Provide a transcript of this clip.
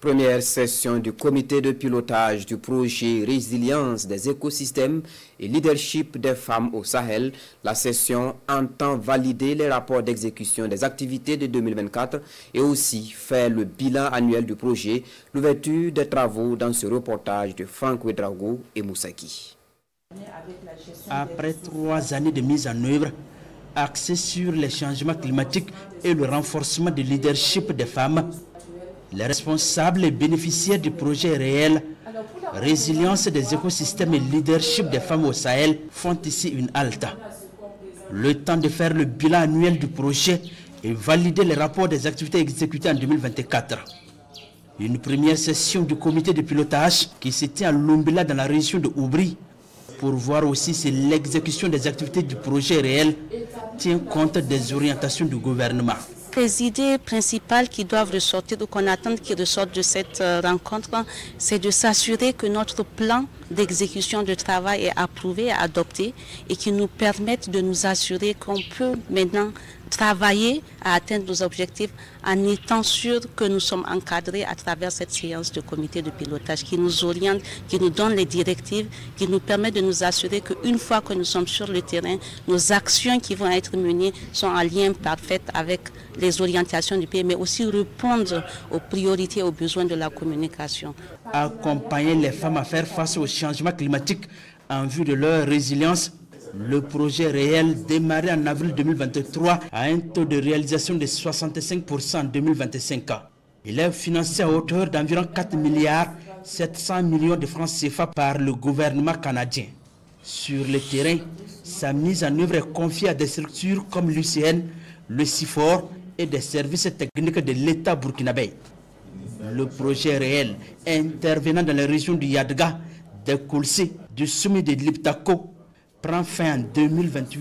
Première session du comité de pilotage du projet Résilience des écosystèmes et leadership des femmes au Sahel. La session entend valider les rapports d'exécution des activités de 2024 et aussi faire le bilan annuel du projet. L'ouverture des travaux dans ce reportage de Franck Ouedraogo et Moussaki. Après 3 années de mise en œuvre, axée sur les changements climatiques et le renforcement du leadership des femmes, les responsables et bénéficiaires du projet réel Résilience des écosystèmes et leadership des femmes au Sahel font ici une halte. Le temps de faire le bilan annuel du projet et valider les rapports des activités exécutées en 2024. Une première session du comité de pilotage qui se tient à Lumbila dans la région de Oubri pour voir aussi si l'exécution des activités du projet réel tient compte des orientations du gouvernement. Les idées principales qui doivent ressortir ou qu'on attend qui ressortent de cette rencontre, c'est de s'assurer que notre plan d'exécution de travail est approuvé, adopté et qui nous permette de nous assurer qu'on peut maintenant travailler à atteindre nos objectifs en étant sûr que nous sommes encadrés à travers cette séance de comité de pilotage qui nous oriente, qui nous donne les directives, qui nous permet de nous assurer qu'une fois que nous sommes sur le terrain, nos actions qui vont être menées sont en lien parfait avec les orientations du pays, mais aussi répondre aux priorités et aux besoins de la communication. Accompagner les femmes à faire face au changement climatique en vue de leur résilience. Le projet réel démarré en avril 2023 a un taux de réalisation de 65% en 2025. Il est financé à hauteur d'environ 4 milliards 700 millions de francs CFA par le gouvernement canadien. Sur le terrain, sa mise en œuvre est confiée à des structures comme l'UCN, le CIFOR et des services techniques de l'État burkinabé. Le projet réel intervenant dans les régions du Yadga, de Koulsi, du sommet de Liptako, prend fin en 2028.